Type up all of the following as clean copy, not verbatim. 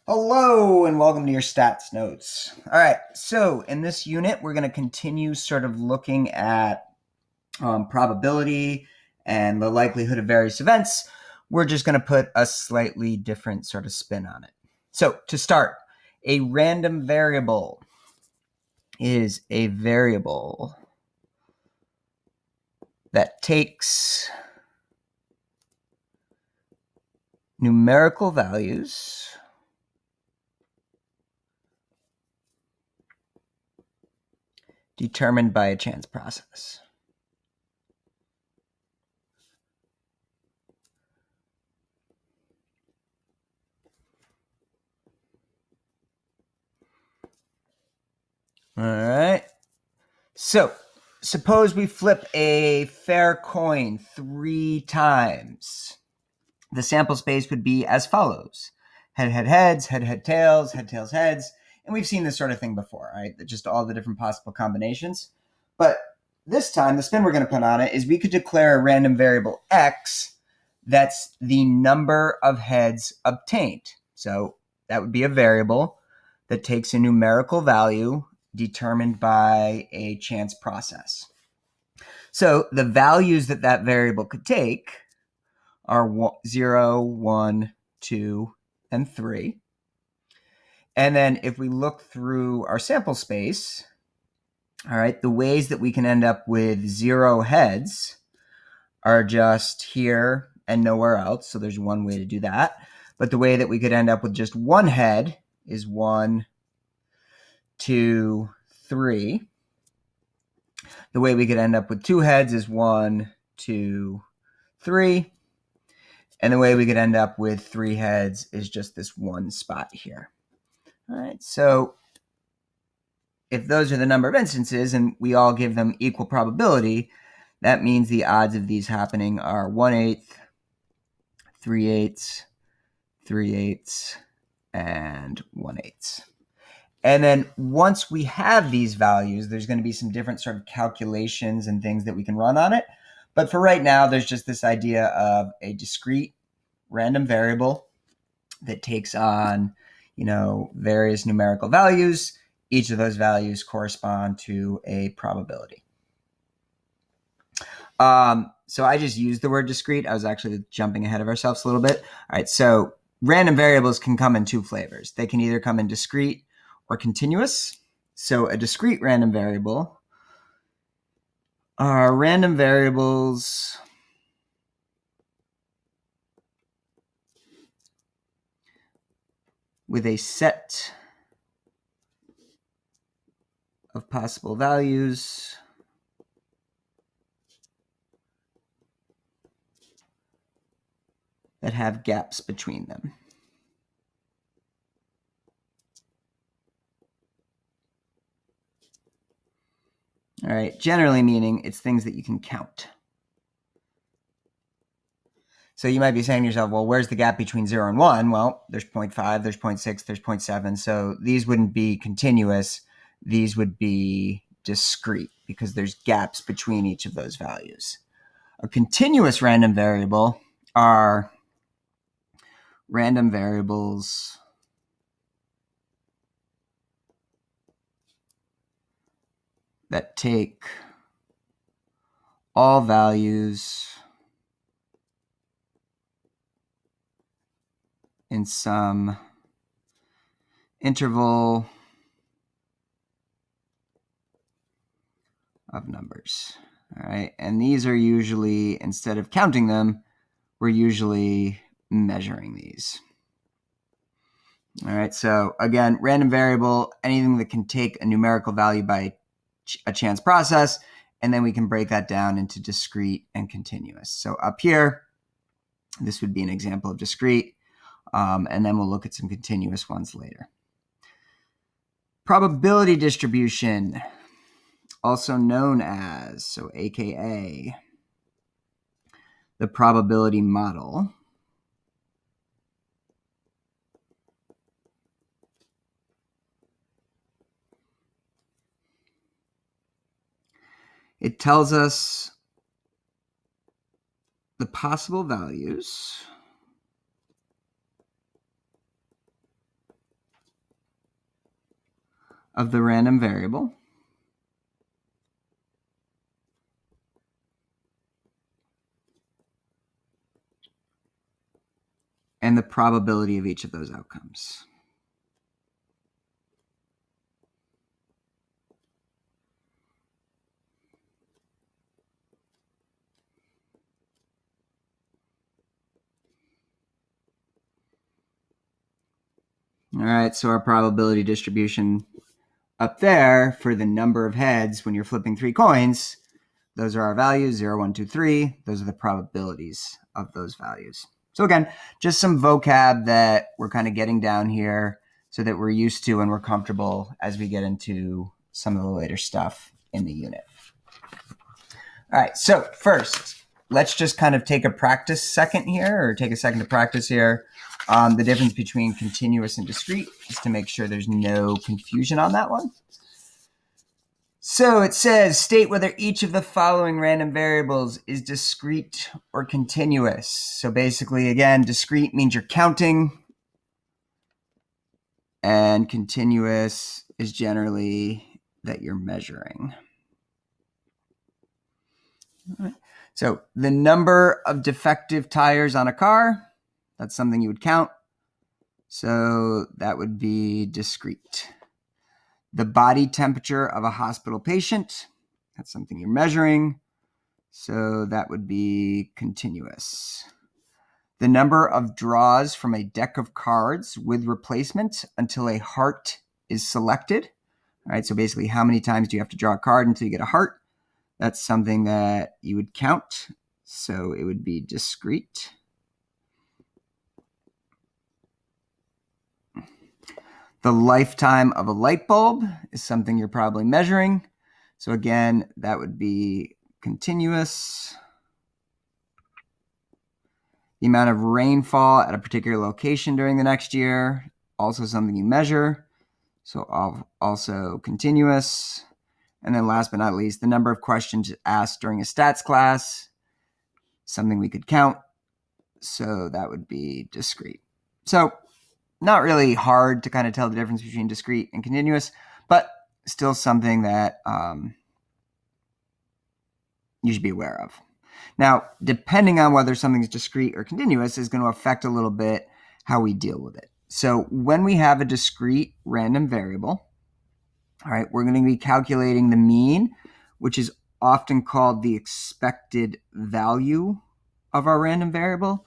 Hello and welcome to your stats notes. All right, so in this unit, we're going to continue sort of looking at probability and the likelihood of various events. We're just going to put a slightly different sort of spin on it. So to start, a random variable is a variable that takes numerical values determined by a chance process. All right. So suppose we flip a fair coin 3 times. The sample space would be as follows. Head, head, heads, head, head, tails, head, tails, heads. And we've seen this sort of thing before, right? Just all the different possible combinations. But this time, the spin we're going to put on it is we could declare a random variable x that's the number of heads obtained. So that would be a variable that takes a numerical value determined by a chance process. So the values that variable could take are 0, 1, 2, and 3. And then if we look through our sample space, all right, the ways that we can end up with 0 heads are just here and nowhere else. So there's one way to do that. But the way that we could end up with just 1 head is 1, 2, 3. The way we could end up with 2 heads is 1, 2, 3. And the way we could end up with 3 heads is just this one spot here. All right, so if those are the number of instances and we all give them equal probability, that means the odds of these happening are 1/8, 3/8, 3/8, and 1/8. And then once we have these values, there's going to be some different sort of calculations and things that we can run on it. But for right now, there's just this idea of a discrete random variable that takes on, various numerical values. Each of those values correspond to a probability. So I just used the word discrete. I was actually jumping ahead of ourselves a little bit. All right, so random variables can come in 2 flavors. They can either come in discrete or continuous. So a discrete random variable are random variables with a set of possible values that have gaps between them. All right, generally meaning it's things that you can count. So you might be saying to yourself, well, where's the gap between 0 and 1? Well, there's 0.5, there's 0.6, there's 0.7. So these wouldn't be continuous. These would be discrete because there's gaps between each of those values. A continuous random variable are random variables that take all values in some interval of numbers. All right, and these are usually, instead of counting them, we're usually measuring these. All right, so again, random variable, anything that can take a numerical value by a chance process, and then we can break that down into discrete and continuous. So up here, this would be an example of discrete, and then we'll look at some continuous ones later. Probability distribution, also known as, so AKA, the probability model. It tells us the possible values of the random variable and the probability of each of those outcomes. All right, so our probability distribution up there for the number of heads when you're flipping 3 coins, those are our values, 0, 1, 2, 3. Those are the probabilities of those values. So again, just some vocab that we're kind of getting down here so that we're used to and we're comfortable as we get into some of the later stuff in the unit. All right, so first, let's just kind of take a practice second here, or take a second to practice here. The difference between continuous and discrete, just to make sure there's no confusion on that one. So it says, state whether each of the following random variables is discrete or continuous. So basically, again, discrete means you're counting, and continuous is generally that you're measuring. All right. So the number of defective tires on a car, that's something you would count. So that would be discrete. The body temperature of a hospital patient, that's something you're measuring. So that would be continuous. The number of draws from a deck of cards with replacement until a heart is selected. All right, so basically how many times do you have to draw a card until you get a heart? That's something that you would count. So it would be discrete. The lifetime of a light bulb is something you're probably measuring. So again, that would be continuous. The amount of rainfall at a particular location during the next year, also something you measure. So also continuous. And then last but not least, the number of questions asked during a stats class, something we could count. So that would be discrete. So not really hard to kind of tell the difference between discrete and continuous, but still something that you should be aware of. Now, depending on whether something's discrete or continuous is going to affect a little bit how we deal with it. So when we have a discrete random variable, all right, we're going to be calculating the mean, which is often called the expected value of our random variable,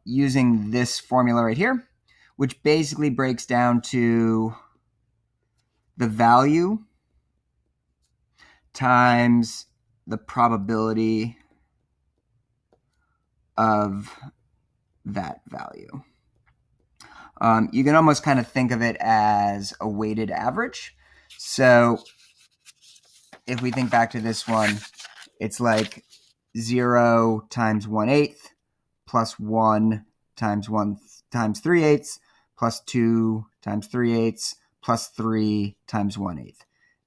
using this formula right here, which basically breaks down to the value times the probability of that value. You can almost kind of think of it as a weighted average. So if we think back to this one, it's like 0 times 1/8 plus 1 times 1 times 3/8 plus 2 times 3/8 plus 3 times 1/8.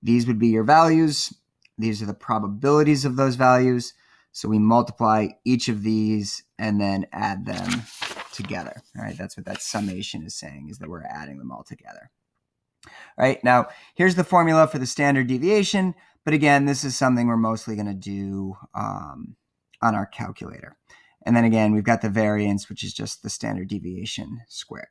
These would be your values. These are the probabilities of those values. So we multiply each of these and then add them together. All right, that's what that summation is saying, is that we're adding them all together. All right, now here's the formula for the standard deviation. But again, this is something we're mostly going to do on our calculator. And then again, we've got the variance, which is just the standard deviation squared.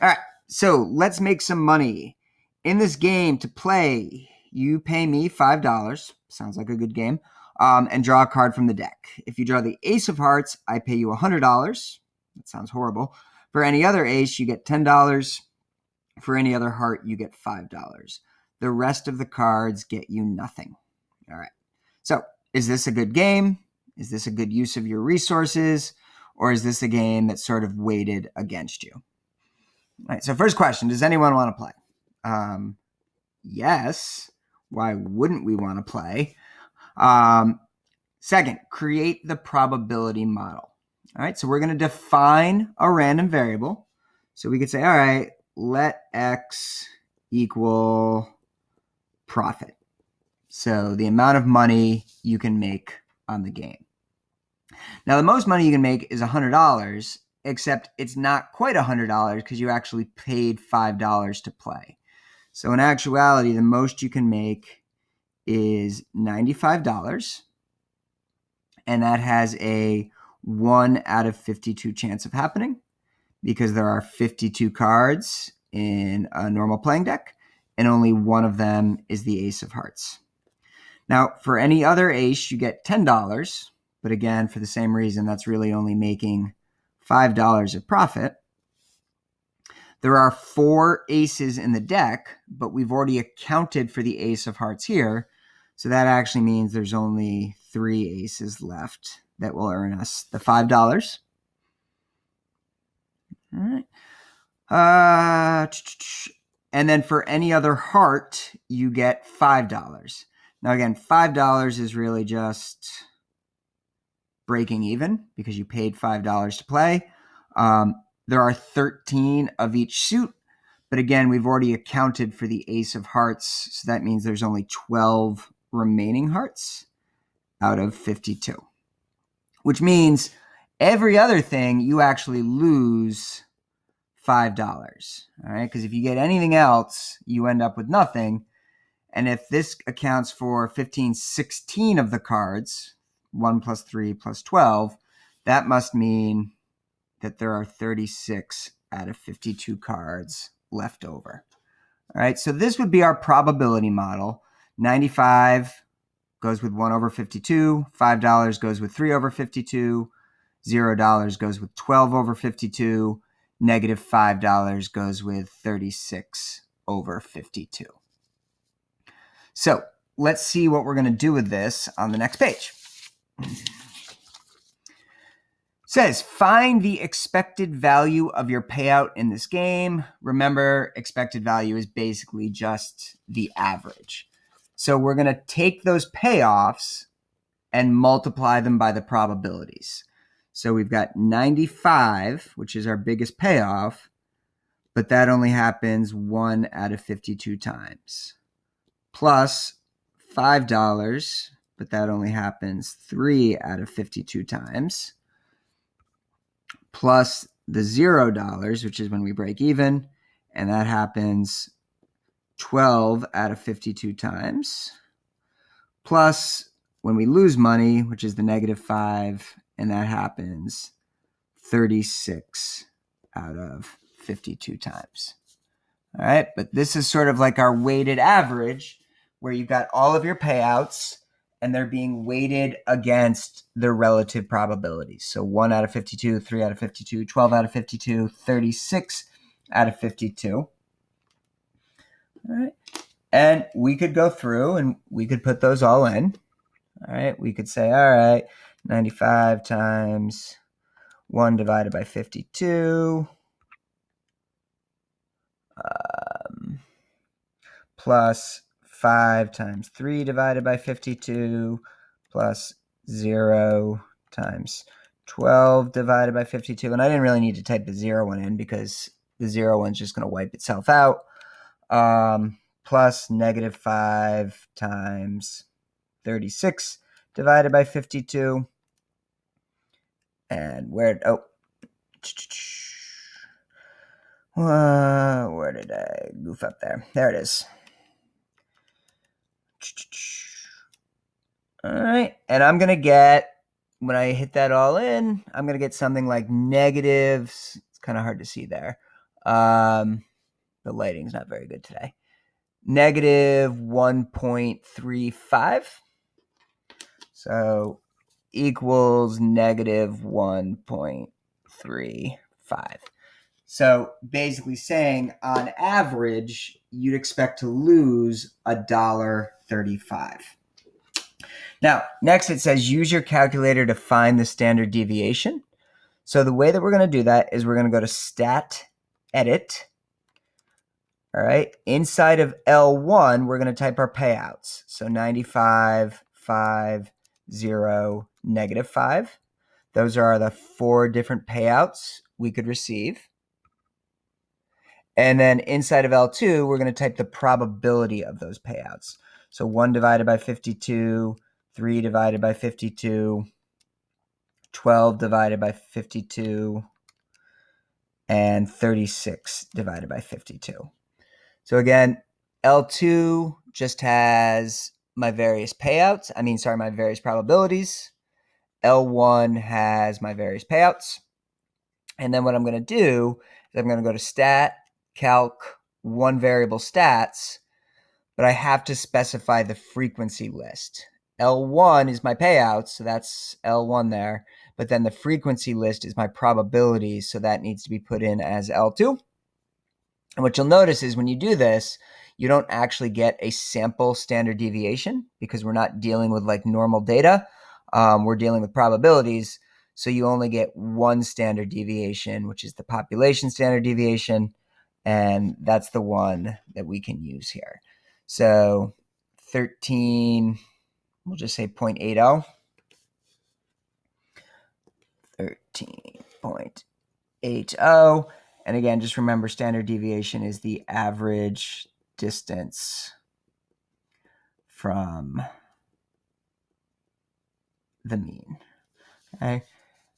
All right, so let's make some money. In this game to play, you pay me $5. Sounds like a good game. And draw a card from the deck. If you draw the ace of hearts, I pay you $100. That sounds horrible. For any other ace, you get $10. For any other heart, you get $5. The rest of the cards get you nothing. All right. So is this a good game? Is this a good use of your resources? Or is this a game that's sort of weighted against you? All right. So first question, does anyone want to play? Yes. Why wouldn't we want to play? Second, create the probability model. All right, so we're going to define a random variable. So we could say, all right, let X equal profit. So the amount of money you can make on the game. Now, the most money you can make is $100, except it's not quite $100 because you actually paid $5 to play. So in actuality, the most you can make is $95, and that has a 1 out of 52 chance of happening because there are 52 cards in a normal playing deck, and only one of them is the ace of hearts. Now, for any other ace, you get $10, but again, for the same reason, that's really only making $5 of profit. There are 4 aces in the deck, but we've already accounted for the ace of hearts here, so that actually means there's only 3 aces left that will earn us the $5. All right. And then for any other heart, you get $5. Now, again, $5 is really just breaking even because you paid $5 to play. There are 13 of each suit, but again, we've already accounted for the ace of hearts, so that means there's only 12 remaining hearts out of 52, which means every other thing you actually lose $5. All right, because if you get anything else, you end up with nothing. And if this accounts for 16 of the cards, 1 plus 3 plus 12, that must mean that there are 36 out of 52 cards left over. All right, so this would be our probability model. 95 goes with 1 over 52, $5 goes with 3 over 52, $0 goes with 12 over 52, negative $5 goes with 36 over 52. So let's see what we're going to do with this on the next page. It says, find the expected value of your payout in this game. Remember, expected value is basically just the average. So we're going to take those payoffs and multiply them by the probabilities. So we've got 95, which is our biggest payoff, but that only happens 1 out of 52 times. Plus $5, but that only happens 3 out of 52 times. Plus the $0, which is when we break even, and that happens 12 out of 52 times. Plus when we lose money, which is the negative 5, and that happens 36 out of 52 times. All right, but this is sort of like our weighted average where you've got all of your payouts and they're being weighted against their relative probabilities. So 1 out of 52, 3 out of 52, 12 out of 52, 36 out of 52. All right. And we could go through and we could put those all in. All right. We could say, all right, 95 times 1 divided by 52 plus 5 times 3 divided by 52 plus 0 times 12 divided by 52. And I didn't really need to type the 0 one in because the 0 one's just going to wipe itself out. Plus negative 5 times 36 divided by 52. And where did I goof up there? There it is. All right, and I'm going to get, when I hit that all in, I'm going to get something like negatives. It's kind of hard to see there. The lighting's not very good today. Negative 1.35. So equals negative 1.35. So basically saying on average, you'd expect to lose $1.35. Now, next it says use your calculator to find the standard deviation. So the way that we're going to do that is we're going to go to Stat Edit. All right. Inside of L1, we're going to type our payouts. So 95, 5, 0, negative 5. Those are the 4 different payouts we could receive. And then inside of L2, we're going to type the probability of those payouts. So 1 divided by 52, 3 divided by 52, 12 divided by 52, and 36 divided by 52. So again, L2 just has my various payouts. My various probabilities. L1 has my various payouts. And then what I'm going to do is I'm going to go to stat, calc, one variable stats, but I have to specify the frequency list. L1 is my payouts, so that's L1 there. But then the frequency list is my probabilities, so that needs to be put in as L2. And what you'll notice is when you do this, you don't actually get a sample standard deviation because we're not dealing with like normal data. We're dealing with probabilities. So you only get one standard deviation, which is the population standard deviation. And that's the one that we can use here. So 13, we'll just say 0.80. 13.80. And again, just remember standard deviation is the average distance from the mean. Okay.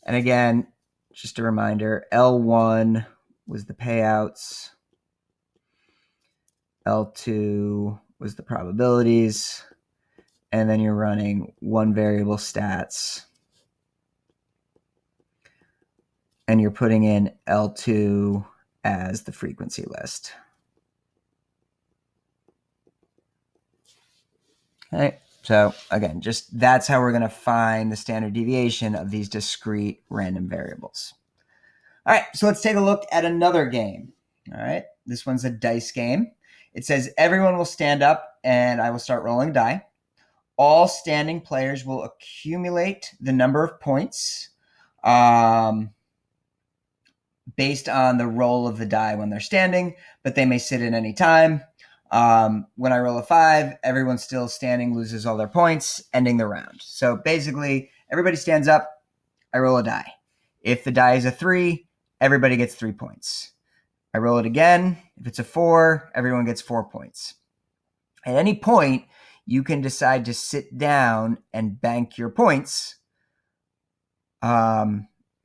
And again, just a reminder, L1 was the payouts. L2 was the probabilities. And then you're running one variable stats. And you're putting in L2 as the frequency list. Okay, so again, just that's how we're going to find the standard deviation of these discrete random variables. All right, so let's take a look at another game. All right, this one's a dice game. It says everyone will stand up and I will start rolling die. All standing players will accumulate the number of points based on the roll of the die when they're standing, but they may sit at any time. When I roll a 5, everyone still standing loses all their points, ending the round. So basically, everybody stands up, I roll a die. If the die is a 3, everybody gets 3 points. I roll it again. If it's a 4, everyone gets 4 points. At any point, you can decide to sit down and bank your points.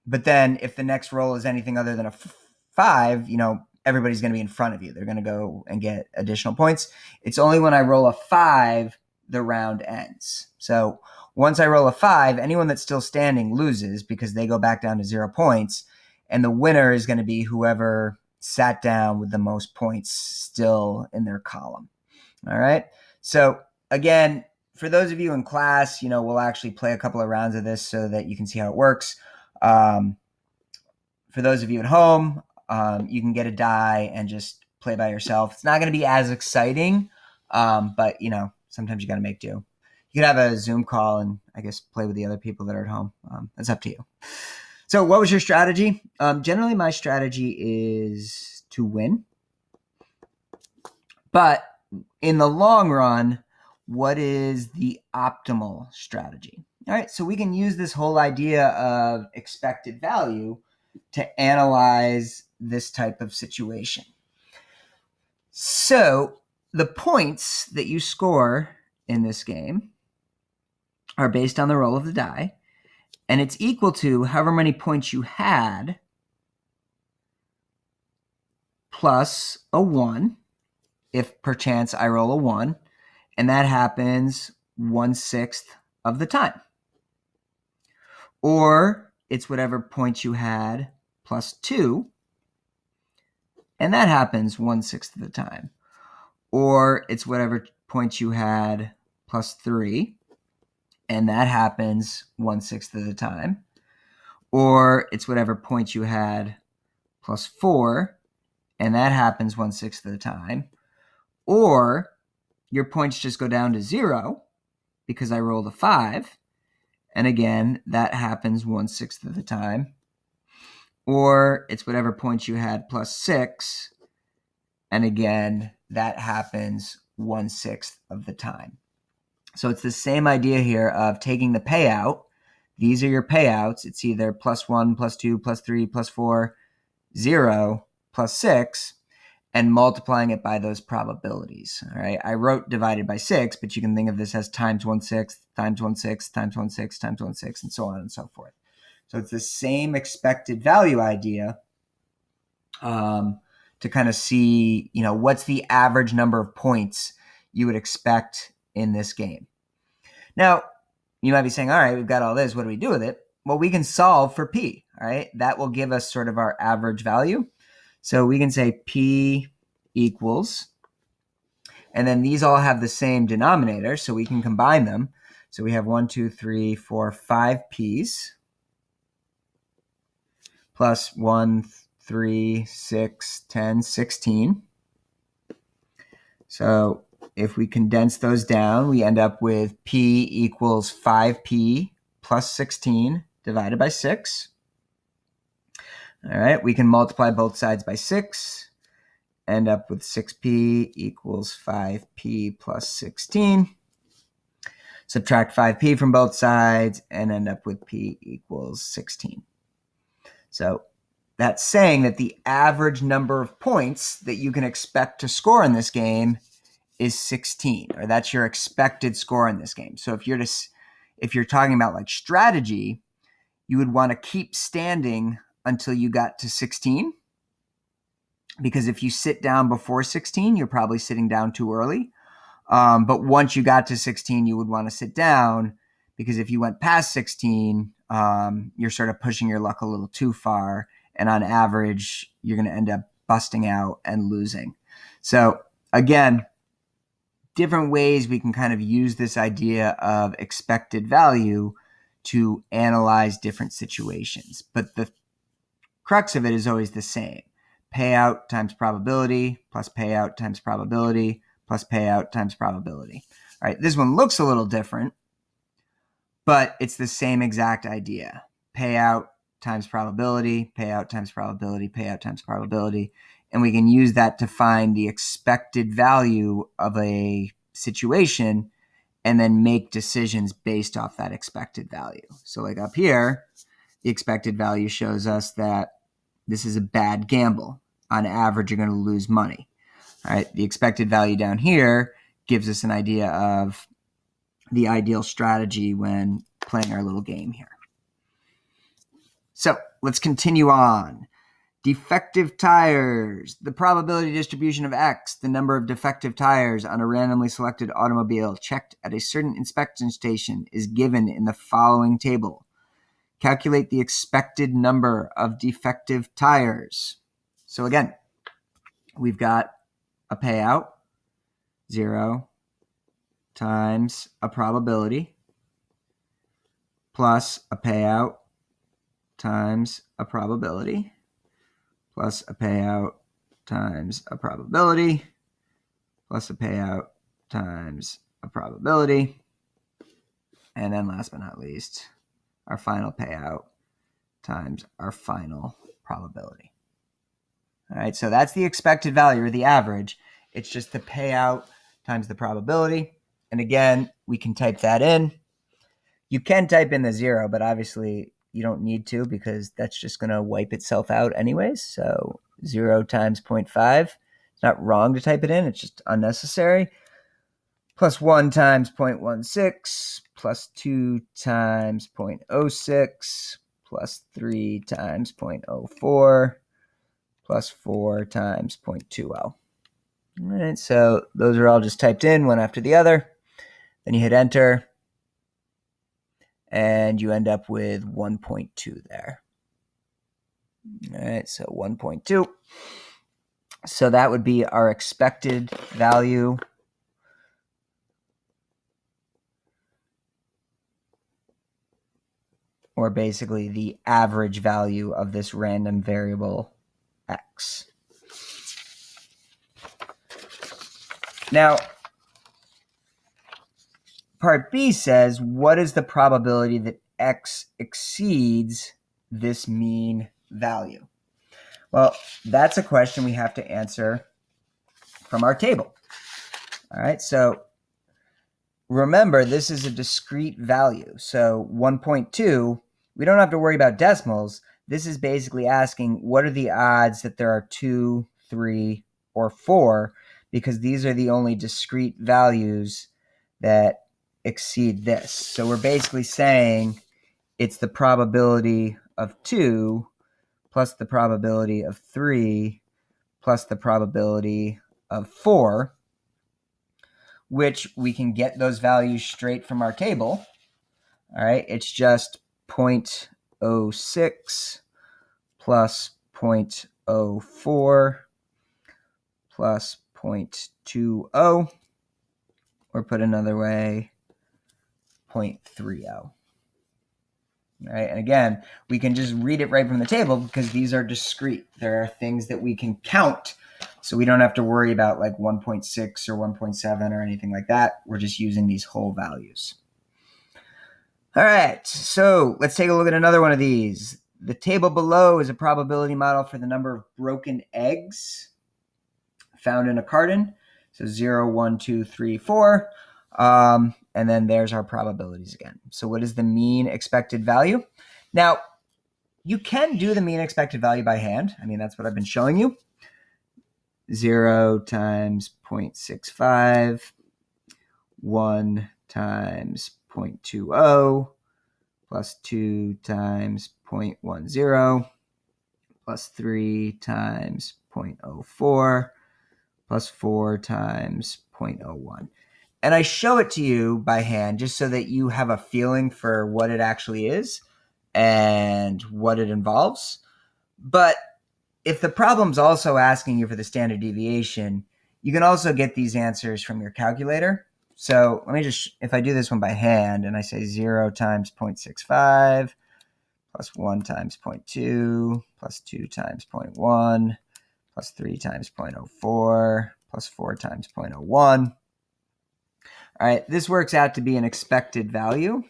But then if the next roll is anything other than a 5, everybody's going to be in front of you. They're going to go and get additional points. It's only when I roll a 5, the round ends. So once I roll a 5, anyone that's still standing loses because they go back down to 0 points. And the winner is going to be whoever sat down with the most points still in their column. All right. So again, for those of you in class, we'll actually play a couple of rounds of this so that you can see how it works. For those of you at home, you can get a die and just play by yourself. It's not going to be as exciting, but sometimes you got to make do. You could have a Zoom call and I guess play with the other people that are at home. That's up to you. So what was your strategy? Generally, my strategy is to win. But in the long run, what is the optimal strategy? All right, so we can use this whole idea of expected value to analyze this type of situation. So the points that you score in this game are based on the roll of the die, and it's equal to however many points you had plus a 1, if perchance I roll a 1, and that happens 1/6 of the time. Or it's whatever points you had plus 2, and that happens 1/6 of the time. Or it's whatever points you had plus 3, and that happens 1/6 of the time. Or it's whatever points you had plus 4, and that happens 1/6 of the time. Or your points just go down to 0 because I rolled a 5, and again, that happens 1/6 of the time. Or it's whatever points you had plus 6, and again, that happens 1/6 of the time. So it's the same idea here of taking the payout. These are your payouts. It's either plus 1, plus 2, plus 3, plus 4, 0, plus 6, and multiplying it by those probabilities. All right. I wrote divided by 6, but you can think of this as times 1/6, times 1/6, times 1/6, times 1/6, and so on and so forth. So it's the same expected value idea to to kind of see, what's the average number of points you would expect in this game. Now, you might be saying, all right, we've got all this. What do we do with it? Well, we can solve for P, all right? That will give us sort of our average value. So we can say P equals, and then these all have the same denominator, so we can combine them. So we have 1, 2, 3, 4, 5 P's plus 1, 3, 6, 10, 16. So if we condense those down, we end up with P equals 5P plus 16 divided by 6. All right, we can multiply both sides by 6, end up with 6P equals 5P plus 16. Subtract 5P from both sides and end up with P equals 16. So that's saying that the average number of points that you can expect to score in this game is 16, or that's your expected score in this game. So if you're talking about like strategy, you would want to keep standing until you got to 16, because if you sit down before 16, you're probably sitting down too early. But once you got to 16, you would want to sit down, because if you went past 16, you're sort of pushing your luck a little too far. And on average, you're going to end up busting out and losing. So again, different ways we can kind of use this idea of expected value to analyze different situations. But the crux of it is always the same. Payout times probability plus payout times probability plus payout times probability. All right, this one looks a little different, but it's the same exact idea. Payout times probability, payout times probability, payout times probability. And we can use that to find the expected value of a situation and then make decisions based off that expected value. So like up here, the expected value shows us that this is a bad gamble. On average, you're going to lose money. All right, the expected value down here gives us an idea of the ideal strategy when playing our little game here. So let's continue on. Defective tires. The probability distribution of X, the number of defective tires on a randomly selected automobile checked at a certain inspection station, is given in the following table. Calculate the expected number of defective tires. So again, we've got a payout, 0 times a probability, plus a payout times a probability, plus a payout times a probability, plus a payout times a probability, and then last but not least, our final payout times our final probability. All right, so that's the expected value, or the average. It's just the payout times the probability. And again, we can type that in. You can type in the 0, but obviously you don't need to, because that's just going to wipe itself out anyways. So 0 times 0.5. It's not wrong to type it in. It's just unnecessary. Plus 1 times 0.16, plus 2 times 0.06, plus 3 times 0.04, plus 4 times 0.20. All right, so those are all just typed in one after the other. Then you hit enter, and you end up with 1.2 there. All right, so 1.2. So that would be our expected value. Or basically the average value of this random variable X. Now, part B says, what is the probability that X exceeds this mean value? Well, that's a question we have to answer from our table. All right, so remember, this is a discrete value. So 1.2, we don't have to worry about decimals. This is basically asking, what are the odds that there are 2, 3, or 4? Because these are the only discrete values that exceed this. So we're basically saying it's the probability of 2 plus the probability of 3 plus the probability of 4, which we can get those values straight from our table. All right, it's just 0.06 plus 0.04 plus 0.20, or put another way, 0.30. All right, and again, we can just read it right from the table because these are discrete. There are things that we can count, so we don't have to worry about like 1.6 or 1.7 or anything like that. We're just using these whole values. All right, so let's take a look at another one of these. The table below is a probability model for the number of broken eggs found in a carton. So 0, 1, 2, 3, 4. And then there's our probabilities again. So what is the mean expected value? Now, you can do the mean expected value by hand. I mean, that's what I've been showing you. 0 times 0.65, 1 times 0.20, plus 2 times 0.10, plus 3 times 0.04, plus 4 times 0.01. And I show it to you by hand just so that you have a feeling for what it actually is and what it involves. But if the problem's also asking you for the standard deviation, you can also get these answers from your calculator. So let me just, if I do this one by hand and I say 0 times 0.65 plus 1 times 0.2 plus 2 times 0.1 plus 3 times 0.04 plus 4 times 0.01. All right, this works out to be an expected value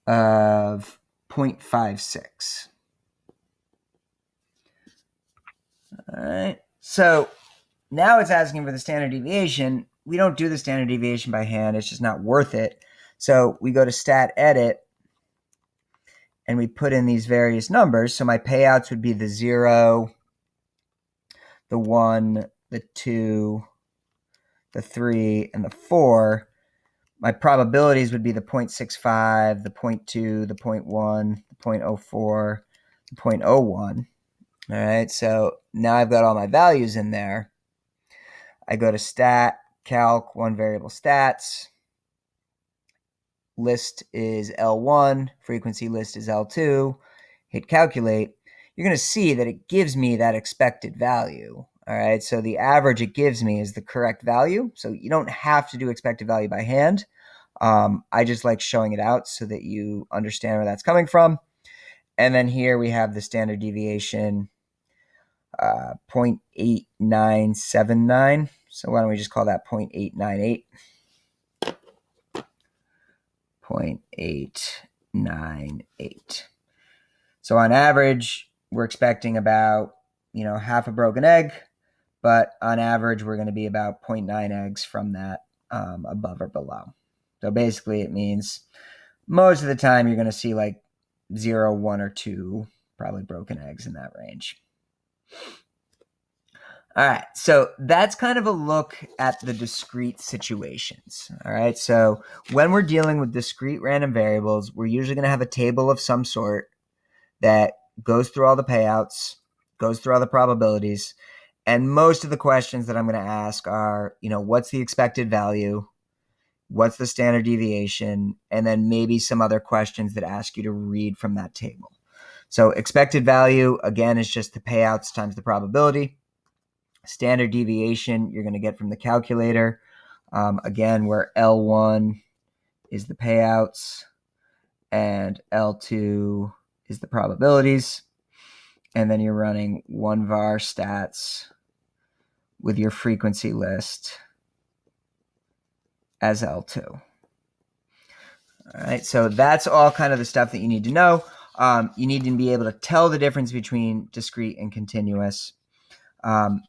of 0.56. All right, so now it's asking for the standard deviation. We don't do the standard deviation by hand. It's just not worth it. So we go to stat edit and we put in these various numbers. So my payouts would be the 0, the 1, the 2, the 3, and the 4. My probabilities would be the 0.65, the 0.2, the 0.1, the 0.04, the 0.01. All right, so now I've got all my values in there. I go to stat, calc, one variable stats. List is L1, frequency list is L2. Hit calculate. You're going to see that it gives me that expected value. All right, so the average it gives me is the correct value. So you don't have to do expected value by hand. I just like showing it out so that you understand where that's coming from. And then here we have the standard deviation, 0.8979. So why don't we just call that 0.898? 0.898. So on average, we're expecting about, half a broken egg, but on average, we're going to be about 0.9 eggs from that, above or below. So basically it means most of the time you're going to see like 0, 1, or 2 probably broken eggs in that range. All right, so that's kind of a look at the discrete situations. All right, so when we're dealing with discrete random variables, we're usually going to have a table of some sort that goes through all the payouts, goes through all the probabilities, and most of the questions that I'm going to ask are, what's the expected value? What's the standard deviation? And then maybe some other questions that ask you to read from that table. So expected value, again, is just the payouts times the probability. Standard deviation, you're going to get from the calculator. Again, where L1 is the payouts and L2 is the probabilities. And then you're running one var stats with your frequency list as L2. All right, so that's all kind of the stuff that you need to know. You need to be able to tell the difference between discrete and continuous. And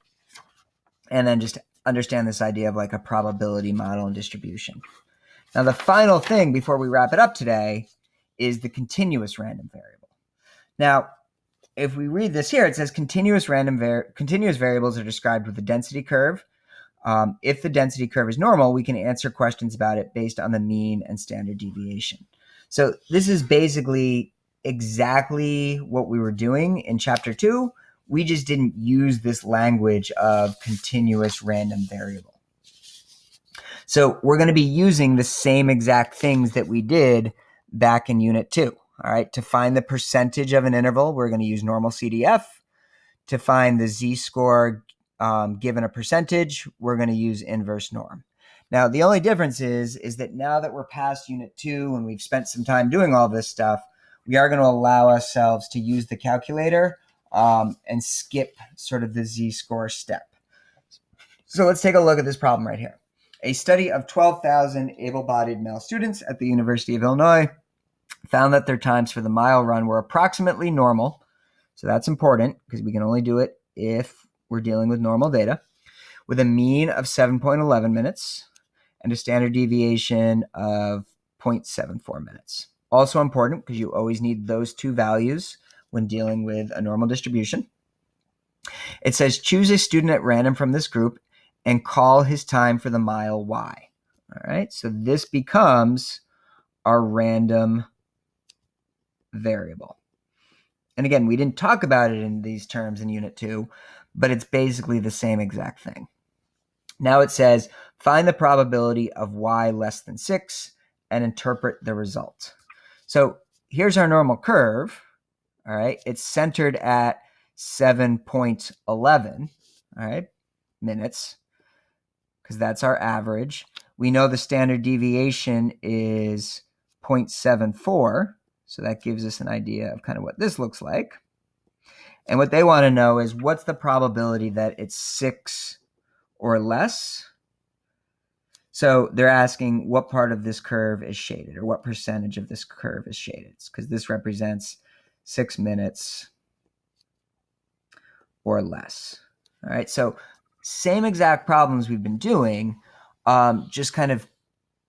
then just understand this idea of like a probability model and distribution. Now, the final thing before we wrap it up today is the continuous random variable. Now, if we read this here, it says continuous variables are described with a density curve. If the density curve is normal, we can answer questions about it based on the mean and standard deviation. So this is basically exactly what we were doing in chapter 2. We just didn't use this language of continuous random variable. So we're going to be using the same exact things that we did back in unit 2. All right, to find the percentage of an interval, we're going to use normal CDF. To find the z-score given a percentage, we're going to use inverse norm. Now, the only difference is that now that we're past unit 2 and we've spent some time doing all this stuff, we are going to allow ourselves to use the calculator and skip sort of the z-score step. So let's take a look at this problem right here. A study of 12,000 able-bodied male students at the University of Illinois found that their times for the mile run were approximately normal. So that's important because we can only do it if we're dealing with normal data, with a mean of 7.11 minutes and a standard deviation of 0.74 minutes. Also important because you always need those two values when dealing with a normal distribution. It says choose a student at random from this group and call his time for the mile y. All right, so this becomes our random variable. And again, we didn't talk about it in these terms in unit 2, but it's basically the same exact thing. Now it says, find the probability of y less than 6 and interpret the result. So here's our normal curve. All right, it's centered at 7.11, all right, minutes, because that's our average. We know the standard deviation is 0.74, so that gives us an idea of kind of what this looks like. And what they want to know is what's the probability that it's 6 or less? So they're asking what part of this curve is shaded, or what percentage of this curve is shaded, because this represents 6 minutes or less. All right, so same exact problems we've been doing, just kind of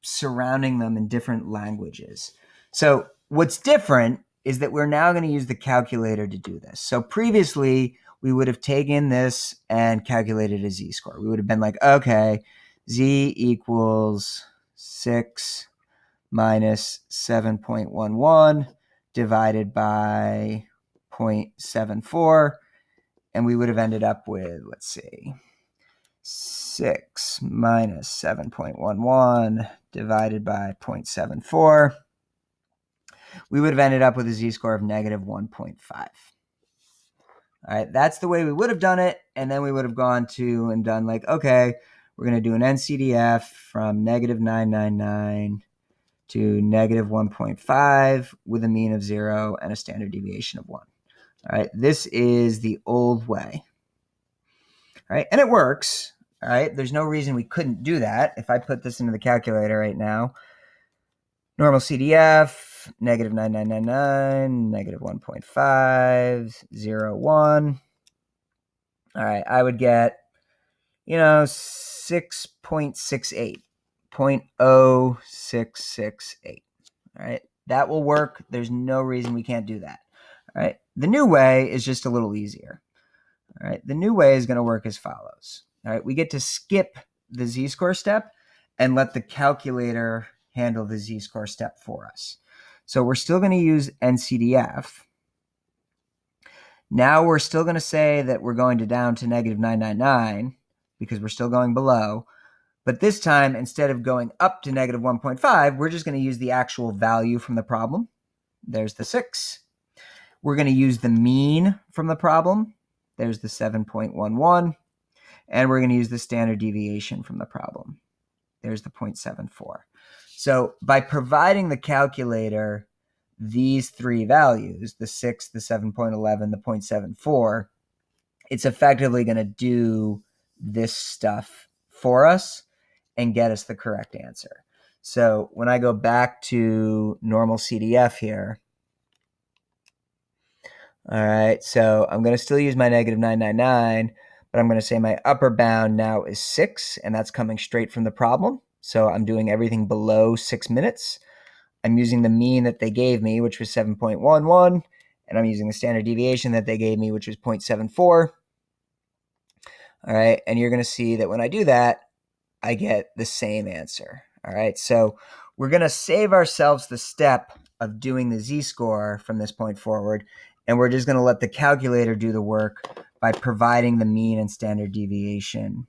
surrounding them in different languages. So what's different is that we're now going to use the calculator to do this. So previously, we would have taken this and calculated a z-score. We would have been like, okay, z equals 6 minus 7.11 divided by 0.74. And we would have ended up with, let's see, 6 minus 7.11 divided by 0.74. We would have ended up with a z-score of negative 1.5. All right, that's the way we would have done it. And then we would have gone to and done like, okay, we're going to do an NCDF from negative 999 to negative 1.5 with a mean of 0 and a standard deviation of 1. All right, this is the old way. All right, and it works. All right, there's no reason we couldn't do that. If I put this into the calculator right now, normal CDF, negative 9999, negative 1.5, 0, 1. All right, I would get, 6.68, 0.0668. All right, that will work. There's no reason we can't do that. All right, the new way is just a little easier. All right, the new way is going to work as follows. All right, we get to skip the z-score step and let the calculator handle the z-score step for us. So we're still going to use NCDF. Now we're still going to say that we're going down to negative 999 because we're still going below. But this time, instead of going up to negative 1.5, we're just going to use the actual value from the problem. There's the 6. We're going to use the mean from the problem. There's the 7.11. And we're going to use the standard deviation from the problem. There's the 0.74. So by providing the calculator these three values, the 6, the 7.11, the 0.74, it's effectively going to do this stuff for us and get us the correct answer. So when I go back to normal CDF here, all right, so I'm going to still use my negative 999, but I'm going to say my upper bound now is 6, and that's coming straight from the problem. So I'm doing everything below 6 minutes. I'm using the mean that they gave me, which was 7.11, and I'm using the standard deviation that they gave me, which was 0.74. All right, and you're going to see that when I do that, I get the same answer. All right, so we're going to save ourselves the step of doing the z-score from this point forward, and we're just going to let the calculator do the work by providing the mean and standard deviation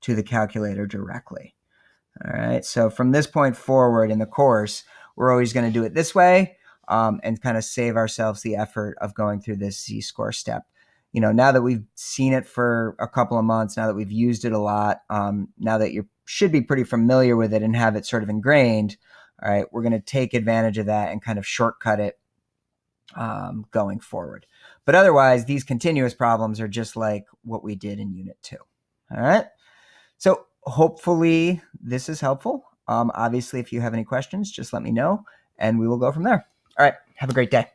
to the calculator directly. All right, so from this point forward in the course, we're always going to do it this way, and kind of save ourselves the effort of going through this z-score step. Now that we've seen it for a couple of months, now that we've used it a lot, now that you should be pretty familiar with it and have it sort of ingrained, all right, we're going to take advantage of that and kind of shortcut it going forward. But otherwise, these continuous problems are just like what we did in Unit 2. All right, so hopefully this is helpful. Obviously, if you have any questions, just let me know, and we will go from there. All right, have a great day.